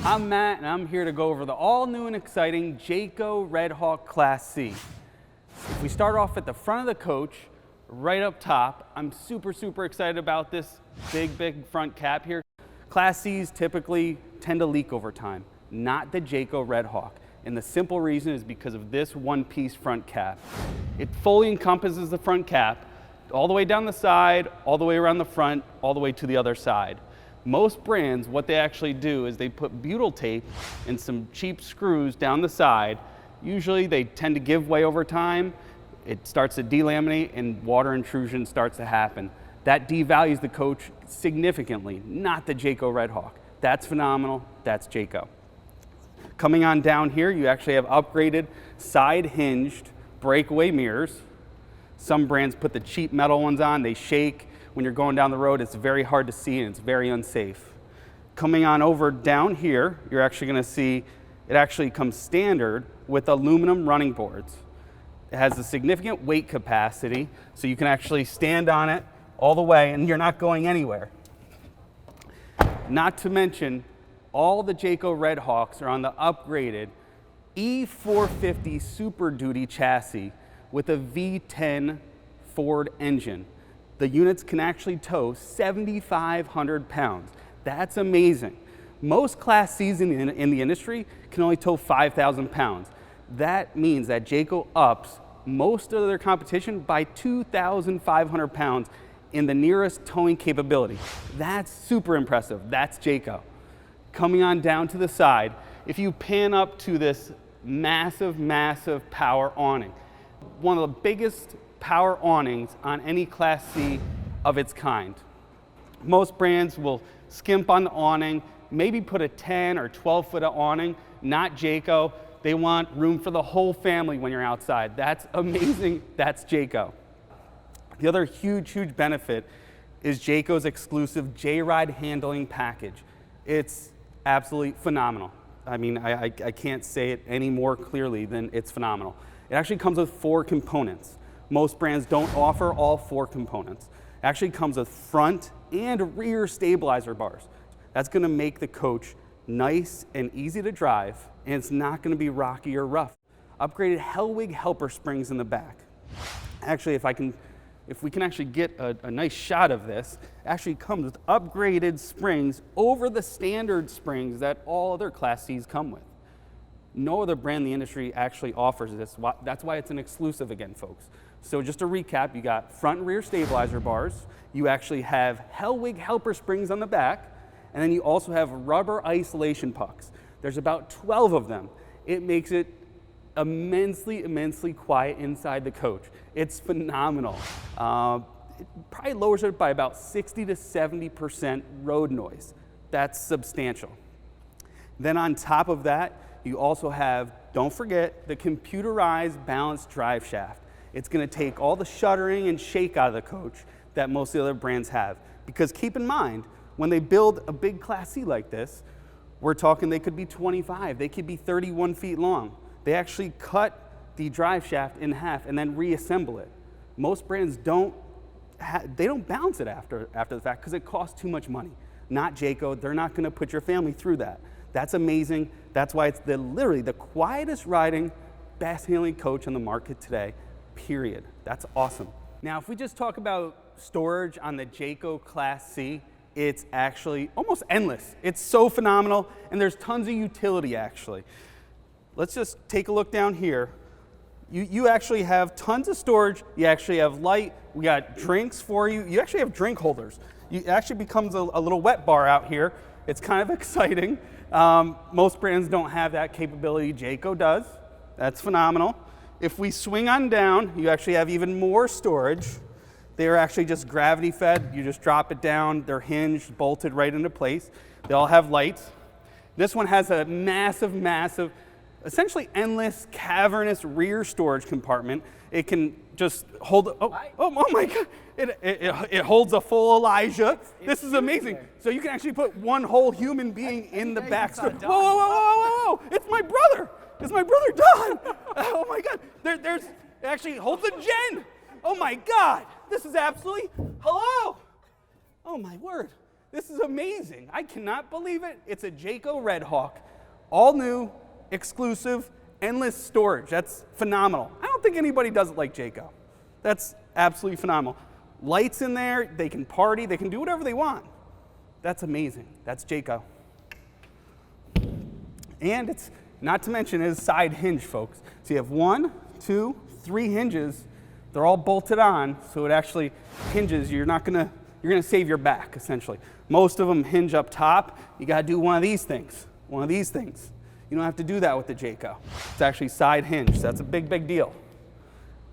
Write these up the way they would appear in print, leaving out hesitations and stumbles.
I'm Matt, and I'm here to go over the all-new and exciting Jayco Redhawk Class C. If we start off at the front of the coach, right up top, I'm super excited about this big front cap here. Class C's typically tend to leak over time, not the Jayco Redhawk. And the simple reason is because of this one-piece front cap. It fully encompasses the front cap, all the way down the side, all the way around the front, all the way to the other side. Most brands, what they actually do is they put butyl tape and some cheap screws down the side. Usually they tend to give way over time. It starts to delaminate and water intrusion starts to happen. That devalues the coach significantly, not the Jayco Redhawk. That's phenomenal, that's Jayco. Coming on down here, you actually have upgraded side hinged breakaway mirrors. Some brands put the cheap metal ones on, they shake. When you're going down the road, it's very hard to see and it's very unsafe. Coming on over down here, you're actually gonna see it actually comes standard with aluminum running boards. It has a significant weight capacity, so you can actually stand on it all the way and you're not going anywhere. Not to mention, all the Jayco Redhawks are on the upgraded E450 Super Duty chassis with a V10 Ford engine. The units can actually tow 7,500 pounds. That's amazing. Most Class C's in the industry can only tow 5,000 pounds. That means that Jayco ups most of their competition by 2,500 pounds in the nearest towing capability. That's super impressive. That's Jayco. Coming on down to the side, if you pan up to this massive power awning, one of the biggest power awnings on any Class C of its kind. Most brands will skimp on the awning, maybe put a 10 or 12 foot of awning, not Jayco. They want room for the whole family when you're outside. That's amazing, that's Jayco. The other huge benefit is Jayco's exclusive J-Ride handling package. It's absolutely phenomenal. I mean, I can't say it any more clearly than it's phenomenal. It actually comes with 4 components. Most brands don't offer all 4 components. It actually comes with front and rear stabilizer bars. That's gonna make the coach nice and easy to drive, and it's not gonna be rocky or rough. Upgraded Hellwig helper springs in the back. Actually, if we can actually get a nice shot of this, it actually comes with upgraded springs over the standard springs that all other Class C's come with. No other brand in the industry actually offers this. That's why it's an exclusive again, folks. So just to recap, you got front and rear stabilizer bars, you actually have Hellwig helper springs on the back, and then you also have rubber isolation pucks. There's about 12 of them. It makes it immensely quiet inside the coach. It's phenomenal. It probably lowers it by about 60 to 70% road noise. That's substantial. Then on top of that, you also have, don't forget, the computerized balanced drive shaft. It's gonna take all the shuddering and shake out of the coach that most of the other brands have. Because keep in mind, when they build a big Class C like this, we're talking they could be 25, they could be 31 feet long. They actually cut the drive shaft in half and then reassemble it. Most brands don't balance it after the fact because it costs too much money. Not Jayco, they're not gonna put your family through that. That's amazing. That's why it's literally the quietest riding, best handling coach on the market today, period. That's awesome. Now, if we just talk about storage on the Jayco Class C, it's actually almost endless. It's so phenomenal, and there's tons of utility actually. Let's just take a look down here. You actually have tons of storage. You actually have light. We got drinks for you. You actually have drink holders. It actually becomes a little wet bar out here. It's kind of exciting. Most brands don't have that capability. Jayco does. That's phenomenal. If we swing on down, you actually have even more storage. They're actually just gravity fed. You just drop it down. They're hinged, bolted right into place. They all have lights. This one has a massive, essentially endless, cavernous rear storage compartment. It can just hold, oh my God. It holds a full Elijah. This is amazing. So you can actually put one whole human being in the back. Whoa, it's my brother. It's my brother Don. Oh my God. There's it actually holds a Jen. Oh my God. This is absolutely, hello. Oh my word. This is amazing. I cannot believe it. It's a Jayco Redhawk, all new, exclusive, endless storage. That's phenomenal. I don't think anybody does it like Jayco. That's absolutely phenomenal. Lights in there, they can party, they can do whatever they want. That's amazing. That's Jayco. And it's, not to mention, his side hinge, folks. So you have 1, 2, 3 hinges. They're all bolted on, so it actually hinges. You're gonna save your back, essentially. Most of them hinge up top. You gotta do one of these things. One of these things. You don't have to do that with the Jayco. It's actually side hinge. That's a big, big deal.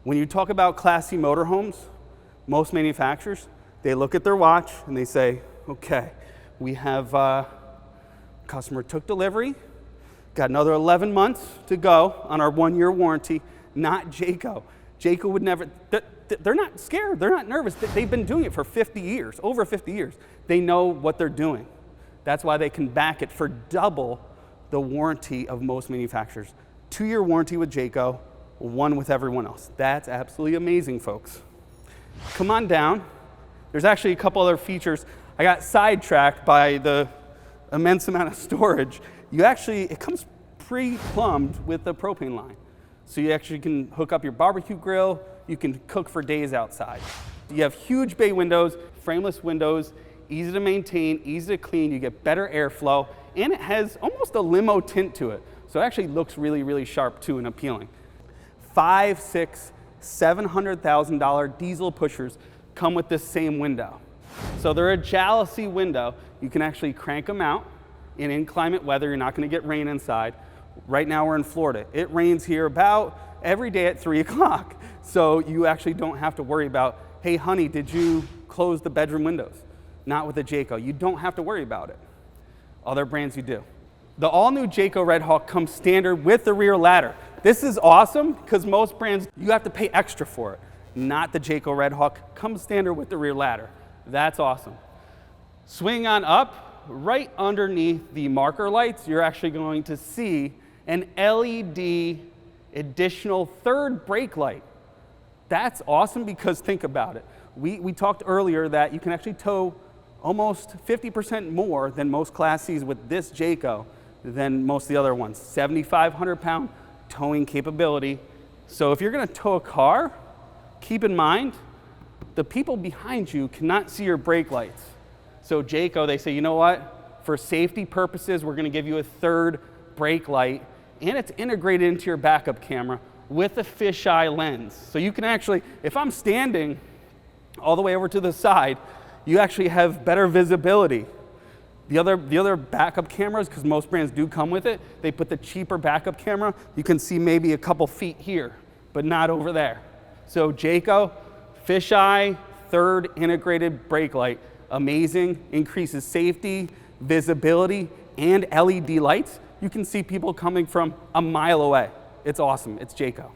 When you talk about classy motorhomes, most manufacturers, they look at their watch and they say, okay, we have customer took delivery, got another 11 months to go on our 1-year warranty. Not Jayco. Jayco would never, they're not scared, they're not nervous. They've been doing it for 50 years, over 50 years. They know what they're doing. That's why they can back it for double the warranty of most manufacturers. 2-year warranty with Jayco, 1 with everyone else. That's absolutely amazing, folks. Come on down. There's actually a couple other features. I got sidetracked by the immense amount of storage. It comes pre-plumbed with the propane line. So you actually can hook up your barbecue grill. You can cook for days outside. You have huge bay windows, frameless windows, easy to maintain, easy to clean. You get better airflow, and it has almost a limo tint to it. So it actually looks really, really sharp too and appealing. $500,000, $600,000, $700,000 diesel pushers come with this same window. So they're a jealousy window. You can actually crank them out. In inclement weather, you're not going to get rain inside. Right now we're in Florida. It rains here about every day at 3 o'clock. So you actually don't have to worry about, hey honey, did you close the bedroom windows? Not with the Jayco. You don't have to worry about it. Other brands you do. The all-new Jayco Redhawk comes standard with the rear ladder. This is awesome because most brands, you have to pay extra for it. Not the Jayco Redhawk. Comes standard with the rear ladder. That's awesome. Swing on up. Right underneath the marker lights, you're actually going to see an LED additional third brake light. That's awesome because think about it. We talked earlier that you can actually tow almost 50% more than most Class Cs with this Jayco than most of the other ones. 7,500-pound towing capability. So if you're going to tow a car, keep in mind the people behind you cannot see your brake lights. So Jayco, they say, you know what? For safety purposes, we're going to give you a third brake light, and it's integrated into your backup camera with a fisheye lens. So you can actually, if I'm standing all the way over to the side, you actually have better visibility. The other backup cameras, because most brands do come with it, they put the cheaper backup camera. You can see maybe a couple feet here, but not over there. So Jayco, fisheye, third integrated brake light. Amazing, increases safety, visibility, and LED lights. You can see people coming from a mile away. It's awesome, it's Jayco.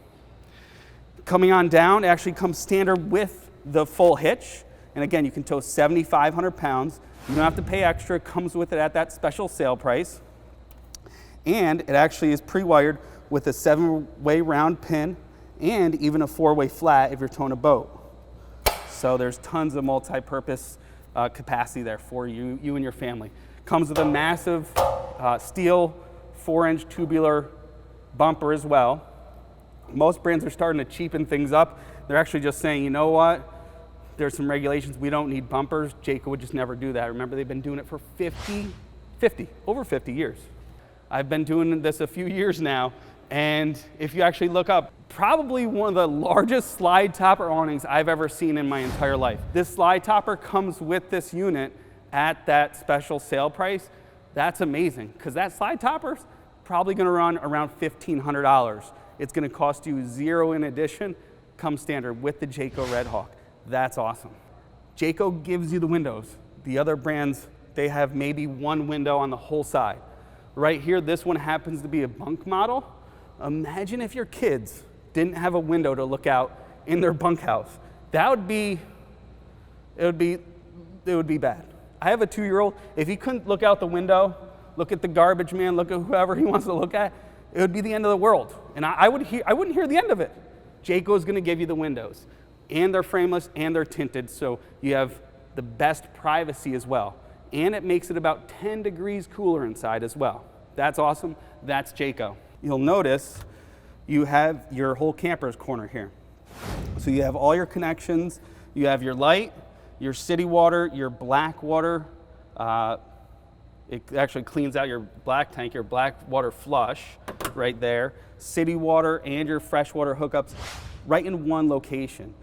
Coming on down, it actually comes standard with the full hitch. And again, you can tow 7,500 pounds. You don't have to pay extra, it comes with it at that special sale price. And it actually is pre-wired with a 7-way round pin and even a 4-way flat if you're towing a boat. So there's tons of multi-purpose capacity there for you and your family. Comes with a massive steel 4-inch tubular bumper as well. Most brands are starting to cheapen things up. They're actually just saying, you know what? There's some regulations, we don't need bumpers. Jayco would just never do that. Remember, they've been doing it for over 50 years. I've been doing this a few years now, and if you actually look up, probably one of the largest slide topper awnings I've ever seen in my entire life. This slide topper comes with this unit at that special sale price. That's amazing, because that slide topper's probably gonna run around $1,500. It's gonna cost you $0 in addition, come standard with the Jayco Redhawk. That's awesome. Jayco gives you the windows. The other brands, they have maybe one window on the whole side. Right here, this one happens to be a bunk model. Imagine if your kids didn't have a window to look out in their bunkhouse. That would be, it would be bad. I have a 2-year-old. If he couldn't look out the window, look at the garbage man, look at whoever he wants to look at, it would be the end of the world. And I wouldn't hear the end of it. Jayco is going to give you the windows, and they're frameless and they're tinted, so you have the best privacy as well. and it makes it about 10 degrees cooler inside as well. That's awesome. That's Jayco. You'll notice you have your whole camper's corner here. So you have all your connections. You have your light, your city water, your black water. It actually cleans out your black tank, your black water flush right there. City water and your freshwater hookups right in one location.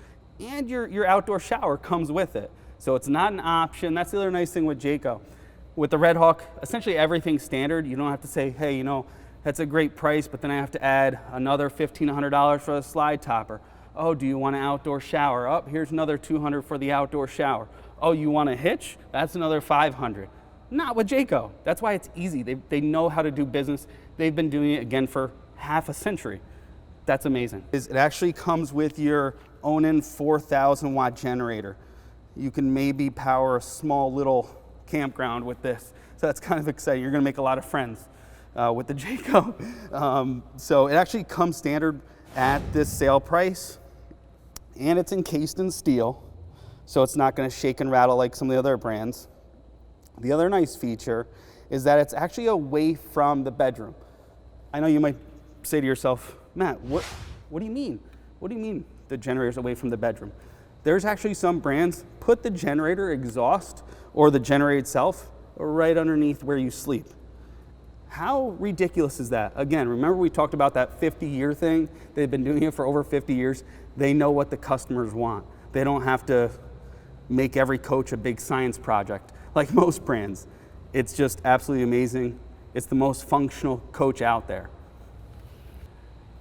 And your outdoor shower comes with it. So it's not an option. That's the other nice thing with Jayco. With the Redhawk, essentially everything's standard. You don't have to say, hey, you know, that's a great price, but then I have to add another $1,500 for a slide topper. Oh, do you want an outdoor shower? Oh, here's another $200 for the outdoor shower. Oh, you want a hitch? That's another $500. Not with Jayco. That's why it's easy. They know how to do business. They've been doing it again for half a century. That's amazing. It actually comes with your Awning 4,000 watt generator. You can maybe power a small little campground with this. So that's kind of exciting. You're gonna make a lot of friends with the Jayco. So it actually comes standard at this sale price, and it's encased in steel, so it's not gonna shake and rattle like some of the other brands. The other nice feature is that it's actually away from the bedroom. I know you might say to yourself, Matt, what do you mean? What do you mean the generator's away from the bedroom? There's actually some brands put the generator exhaust or the generator itself right underneath where you sleep. How ridiculous is that? Again, remember we talked about that 50-year thing? They've been doing it for over 50 years. They know what the customers want. They don't have to make every coach a big science project like most brands. It's just absolutely amazing. It's the most functional coach out there.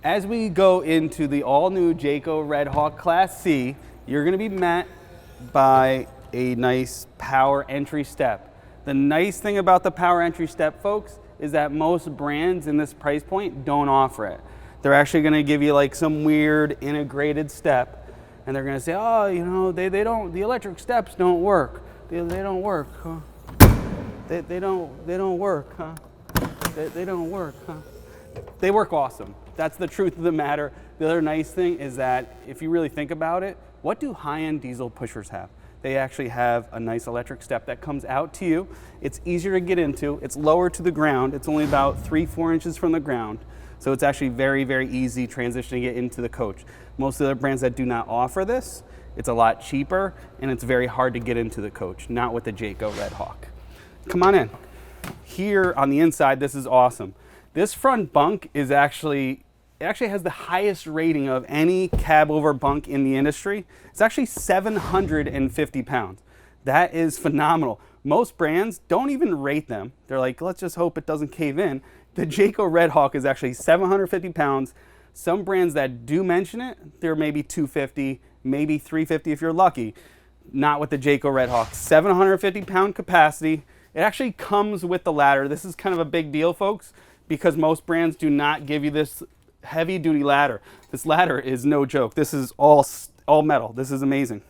As we go into the all-new Jayco Redhawk Class C, you're gonna be met by a nice power entry step. The nice thing about the power entry step, folks, is that most brands in this price point don't offer it. They're actually gonna give you like some weird integrated step, and they're gonna say, oh, you know, they don't, the electric steps don't work. They don't work, huh? They don't work, huh? They don't work, huh? They work awesome. That's the truth of the matter. The other nice thing is that if you really think about it, what do high-end diesel pushers have? They actually have a nice electric step that comes out to you. It's easier to get into. It's lower to the ground. It's only about 3-4 inches from the ground. So it's actually very, very easy transitioning it into the coach. Most of the other brands that do not offer this, it's a lot cheaper and it's very hard to get into the coach, not with the Jayco Redhawk. Come on in. Here on the inside, this is awesome. This front bunk is actually, it actually has the highest rating of any cab over bunk in the industry. It's actually 750 pounds. That is phenomenal. Most brands don't even rate them. They're like, let's just hope it doesn't cave in. The Jayco Redhawk is actually 750 pounds. Some brands that do mention it, they're maybe 250, maybe 350 if you're lucky. Not with the Jayco Redhawk. 750 pound capacity. It actually comes with the ladder. This is kind of a big deal, folks, because most brands do not give you this heavy duty ladder. This ladder is no joke. This is all metal. This is amazing.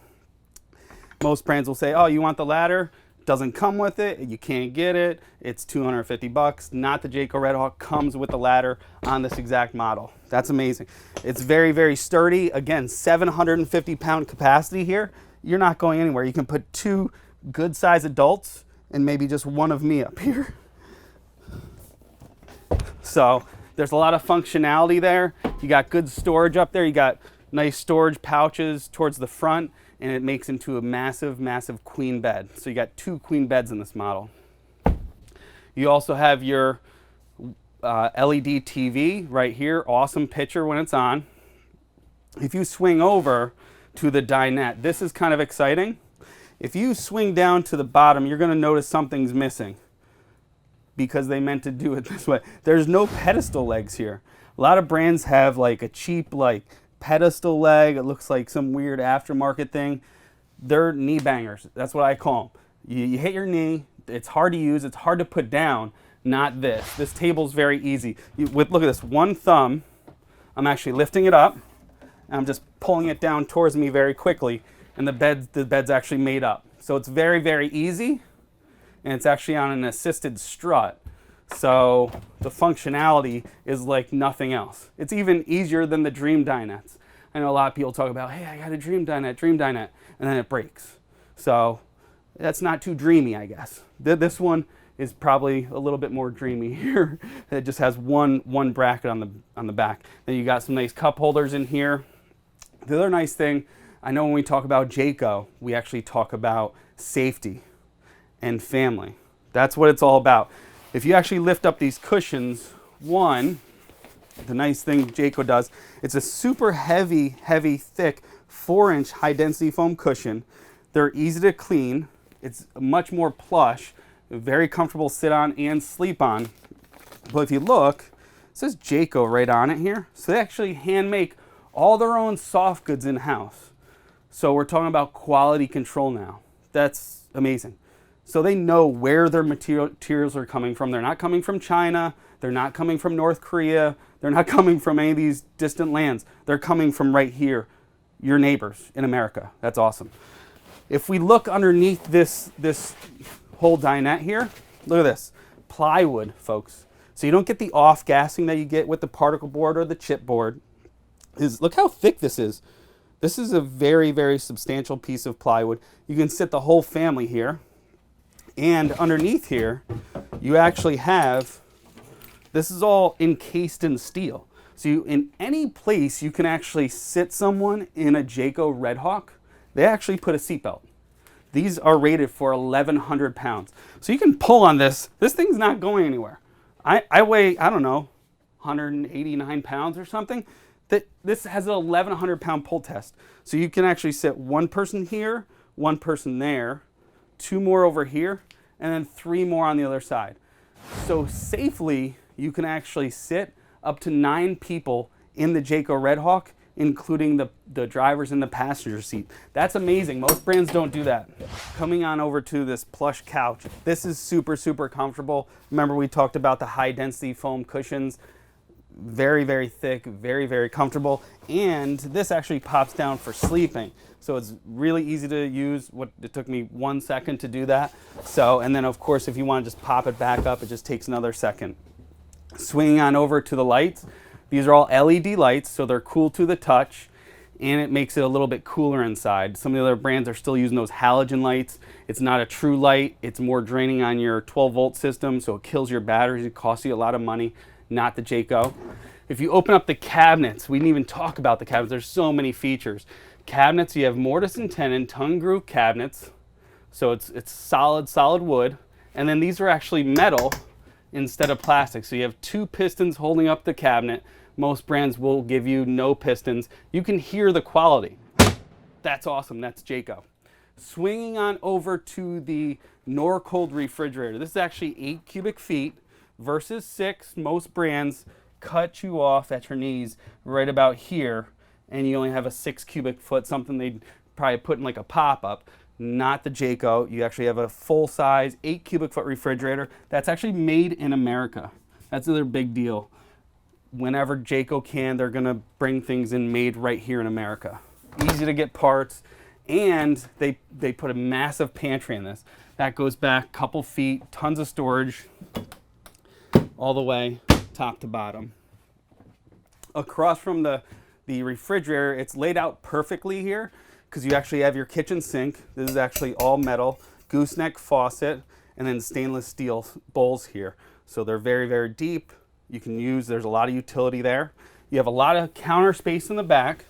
Most brands will say, oh, you want the ladder? Doesn't come with it. You can't get it. It's 250 bucks. Not the Jayco Redhawk. Comes with the ladder on this exact model. That's amazing. It's very, very sturdy. Again, 750 pound capacity here. You're not going anywhere. You can put 2 good sized adults and maybe just one of me up here. So there's a lot of functionality there. You got good storage up there. You got nice storage pouches towards the front, and it makes into a massive, massive queen bed. So you got 2 queen beds in this model. You also have your LED TV right here. Awesome picture when it's on. If you swing over to the dinette, this is kind of exciting. If you swing down to the bottom, you're going to notice something's missing because they meant to do it this way. There's no pedestal legs here. A lot of brands have like a cheap like pedestal leg. It looks like some weird aftermarket thing. They're knee bangers. That's what I call them. You hit your knee. It's hard to use. It's hard to put down. Not this. This table's very easy. Look at this. One thumb, I'm actually lifting it up, and I'm just pulling it down towards me very quickly, and the bed's actually made up. So it's very, very easy, and it's actually on an assisted strut. So the functionality is like nothing else. It's even easier than the Dream Dinettes. I know a lot of people talk about, hey, I got a Dream Dinette, and then it breaks. So That's not too dreamy, I guess. This one is probably a little bit more dreamy here. It just has one bracket on the back. Then you got some nice cup holders in here. The other nice thing, I know when we talk about Jayco, we actually talk about safety and family. That's what it's all about. If you actually lift up these cushions, the nice thing Jayco does, it's a super heavy, thick 4-inch high density foam cushion. They're easy to clean. It's much more plush, very comfortable to sit on and sleep on. But if you look, it says Jayco right on it here. So they actually hand make all their own soft goods in-house. So we're talking about quality control now. That's amazing. So they know where their materials are coming from. They're not coming from China. They're not coming from North Korea. They're not coming from any of these distant lands. They're coming from right here, your neighbors in America. That's awesome. If we look underneath this whole dinette here, look at this. Plywood, folks. So you don't get the off-gassing that you get with the particle board or the chipboard. Look how thick this is. This is a very, very substantial piece of plywood. You can sit the whole family here. And underneath here, you actually have, this is all encased in steel. So in any place you can actually sit someone in a Jayco Redhawk, they actually put a seatbelt. These are rated for 1,100 pounds. So you can pull on this. This thing's not going anywhere. I weigh, I don't know, 189 pounds or something. This has an 1,100 pound pull test. So you can actually sit one person here, one person there, 2 more over here, and then 3 more on the other side. So safely, you can actually sit up to 9 people in the Jayco Redhawk, including the drivers in the passenger seat. That's amazing. Most brands don't do that. Coming on over to this Plush Couch. This is super, super comfortable. Remember we talked about the high density foam cushions. Very, very thick, very, very comfortable. And this actually pops down for sleeping. So it's really easy to use. It took me 1 second to do that. And then of course, if you want to just pop it back up, it just takes another second. Swinging on over to the lights. These are all LED lights, so they're cool to the touch, and it makes it a little bit cooler inside. Some of the other brands are still using those halogen lights. It's not a true light. It's more draining on your 12-volt system, so it kills your batteries. It costs you a lot of money. Not the Jayco. If you open up the cabinets, we didn't even talk about the cabinets. There's so many features. Cabinets, you have mortise and tenon, tongue groove cabinets. So it's solid wood. And then these are actually metal instead of plastic. So you have 2 pistons holding up the cabinet. Most brands will give you no pistons. You can hear the quality. That's awesome. That's Jayco. Swinging on over to the Norcold refrigerator. This is actually 8 cubic feet versus 6. Most brands cut you off at your knees right about here, and you only have a 6 cubic foot, something they'd probably put in like a pop-up. Not the Jayco. You actually have a full-size 8 cubic foot refrigerator that's actually made in America. That's another big deal. Whenever Jayco can, they're gonna bring things in made right here in America. Easy to get parts, and they put a massive pantry in this. That goes back a couple feet, tons of storage, all the way top to bottom. Across from the refrigerator, it's laid out perfectly here because you actually have your kitchen sink. This is actually all metal, gooseneck faucet, and then stainless steel bowls here. So they're very, very deep. You can use, there's a lot of utility there. You have a lot of counter space in the back.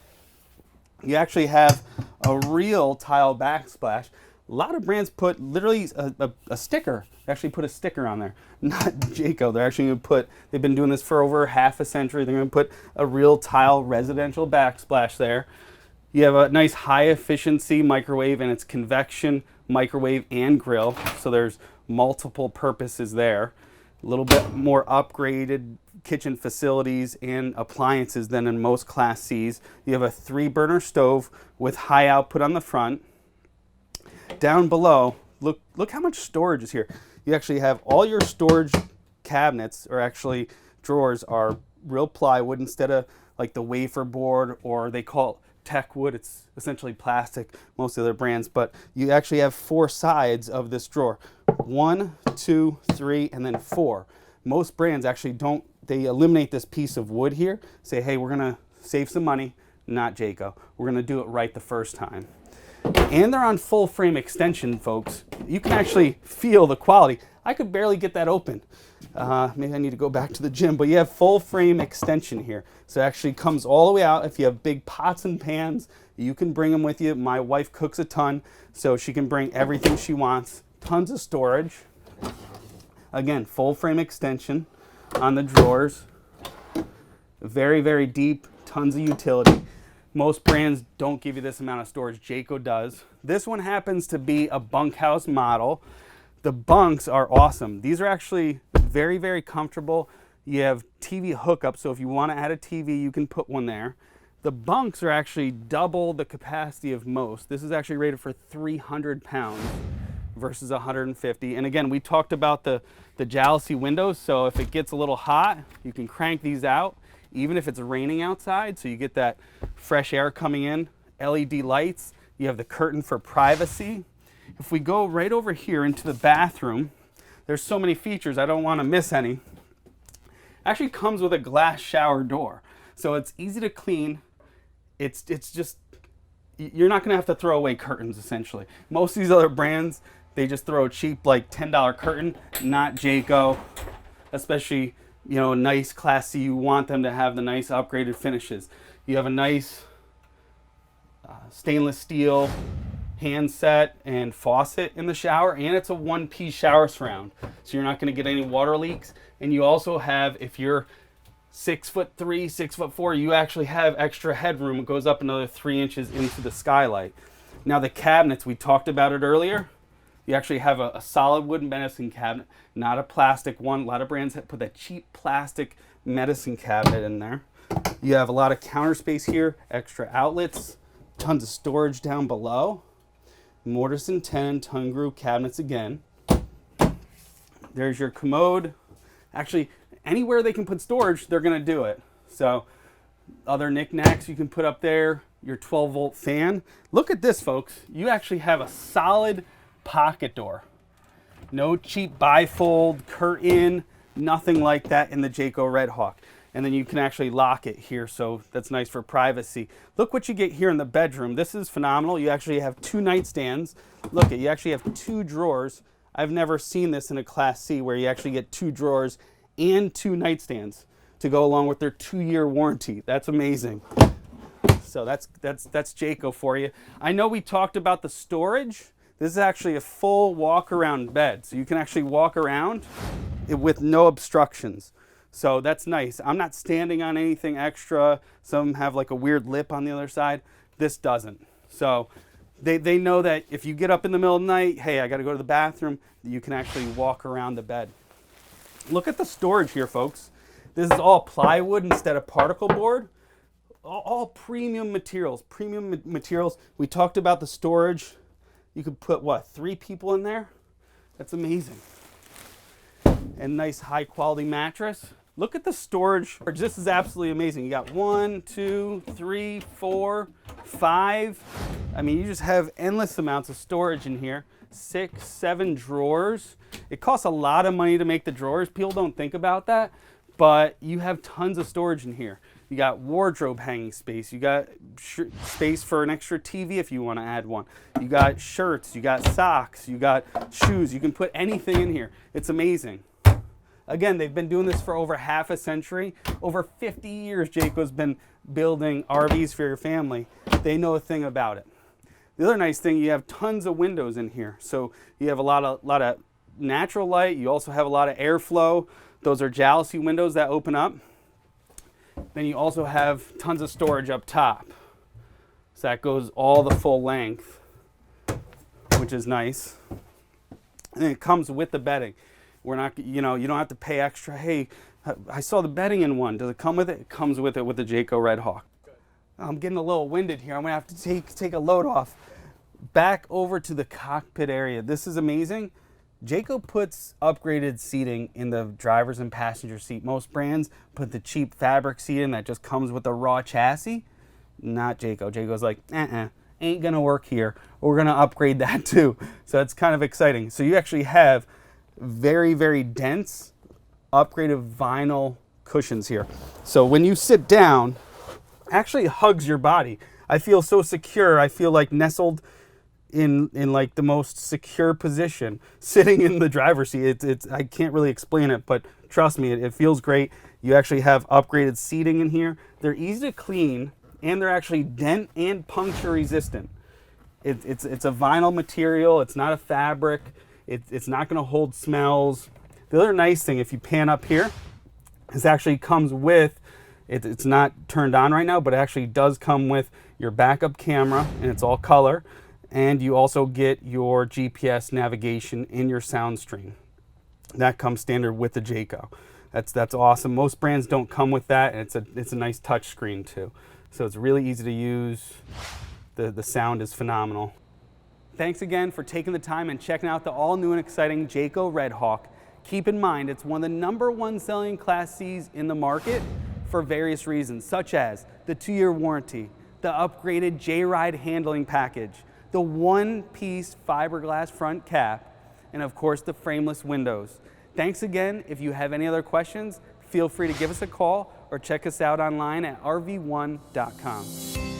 You actually have a real tile backsplash. A lot of brands put literally a sticker. They actually put a sticker on there. Not Jayco. They're actually going to put, they've been doing this for over half a century. They're going to put a real tile residential backsplash there. You have a nice high efficiency microwave, and it's convection, microwave, and grill. So there's multiple purposes there. A little bit more upgraded kitchen facilities and appliances than in most Class Cs. You have a 3-burner stove with high output on the front. Down below, look how much storage is here. You actually have all your storage cabinets, or actually drawers, are real plywood instead of like the wafer board, or they call it tech wood. It's essentially plastic, most of their brands, but you actually have 4 sides of this drawer. 1, 2, 3, and then 4. Most brands actually don't, they eliminate this piece of wood here, say, hey, we're gonna save some money, Not Jayco. We're gonna do it right the first time. And they're on full frame extension, folks. You can actually feel the quality. I could barely get that open. Maybe I need to go back to the gym, but you have full frame extension here. So it actually comes all the way out. If you have big pots and pans, you can bring them with you. My wife cooks a ton, so she can bring everything she wants. Tons of storage. Again, full frame extension on the drawers. Very, very deep, tons of utility. Most brands don't give you this amount of storage. Jayco does. This one happens to be a bunkhouse model. The bunks are awesome. These are actually very, very comfortable. You have TV hookup, so if you want to add a TV, you can put one there. The bunks are actually double the capacity of most. This is actually rated for 300 pounds versus 150. And again, we talked about the jalousie windows, so if it gets a little hot, you can crank these out, even if it's raining outside, so you get that fresh air coming in. LED lights, you have the curtain for privacy. If we go right over here into the bathroom, there's so many features, I don't want to miss any. Actually comes with a glass shower door, so it's easy to clean. It's just, you're not going to have to throw away curtains, essentially. Most of these other brands, they just throw a cheap, like $10 curtain. Not Jayco, especially, you know, nice, classy. You want them to have the nice upgraded finishes. You have a nice stainless steel handset and faucet in the shower, and it's a one-piece shower surround, so you're not going to get any water leaks. And you also have, if you're 6'3", 6'4", you actually have extra headroom. It goes up another 3 inches into the skylight. Now the cabinets, we talked about it earlier. You actually have a solid wooden medicine cabinet, not a plastic one. A lot of brands put that cheap plastic medicine cabinet in there. You have a lot of counter space here, extra outlets, tons of storage down below. Mortise and tenon tongue groove cabinets again. There's your commode. Actually, anywhere they can put storage, they're going to do it. So other knickknacks you can put up there, your 12-volt fan. Look at this, folks. You actually have a solid pocket door. No cheap bifold, curtain, nothing like that in the Jayco Redhawk. And then you can actually lock it here, so that's nice for privacy. Look what you get here in the bedroom. This is phenomenal. You actually have 2 nightstands. Look, you actually have 2 drawers. I've never seen this in a Class C where you actually get 2 drawers and 2 nightstands to go along with their 2-year warranty. That's amazing. So that's Jayco for you. I know we talked about the storage. This is actually a full walk-around bed, so you can actually walk around with no obstructions. So that's nice. I'm not standing on anything extra. Some have like a weird lip on the other side. This doesn't. So they know that if you get up in the middle of the night, hey, I got to go to the bathroom, you can actually walk around the bed. Look at the storage here, folks. This is all plywood instead of particle board. All premium materials, We talked about the storage. You could put, what, 3 people in there? That's amazing. And nice high quality mattress. Look at the storage. This is absolutely amazing. You got 1, 2, 3, 4, 5. I mean, you just have endless amounts of storage in here. 6, 7 drawers. It costs a lot of money to make the drawers. People don't think about that, but you have tons of storage in here. You got wardrobe hanging space. You got space for an extra TV if you want to add one. You got shirts, you got socks, you got shoes. You can put anything in here. It's amazing. Again, they've been doing this for over half a century. Over 50 years, Jayco's been building RVs for your family. They know a thing about it. The other nice thing, you have tons of windows in here. So you have a lot of natural light. You also have a lot of airflow. Those are jalousie windows that open up. Then you also have tons of storage up top. So that goes all the full length, which is nice. And it comes with the bedding. We're not, you don't have to pay extra. Hey, I saw the bedding in one. Does it come with it? It comes with it with the Jayco Redhawk. I'm getting a little winded here. I'm gonna have to take a load off. Back over to the cockpit area. This is amazing. Jayco puts upgraded seating in the driver's and passenger seat. Most brands put the cheap fabric seat in that just comes with a raw chassis. Not Jayco. Jayco's like, ain't gonna work here. We're gonna upgrade that too. So it's kind of exciting. So you actually have very, very dense upgraded vinyl cushions here. So when you sit down, actually hugs your body. I feel so secure. I feel like nestled in like the most secure position, sitting in the driver's seat. I can't really explain it, but trust me, it feels great. You actually have upgraded seating in here. They're easy to clean, and they're actually dent and puncture resistant. It's a vinyl material. It's not a fabric. It's not going to hold smells. The other nice thing, if you pan up here, this actually comes with, it's not turned on right now, but it actually does come with your backup camera, and it's all color. And you also get your GPS navigation in your sound stream. That comes standard with the Jayco. That's awesome. Most brands don't come with that, and it's a nice touch screen too. So it's really easy to use. The sound is phenomenal. Thanks again for taking the time and checking out the all new and exciting Jayco Redhawk. Keep in mind, it's one of the #1 selling Class Cs in the market for various reasons, such as the 2-year warranty, the upgraded J-Ride handling package, the one-piece fiberglass front cap, and of course the frameless windows. Thanks again. If you have any other questions, feel free to give us a call or check us out online at rv1.com.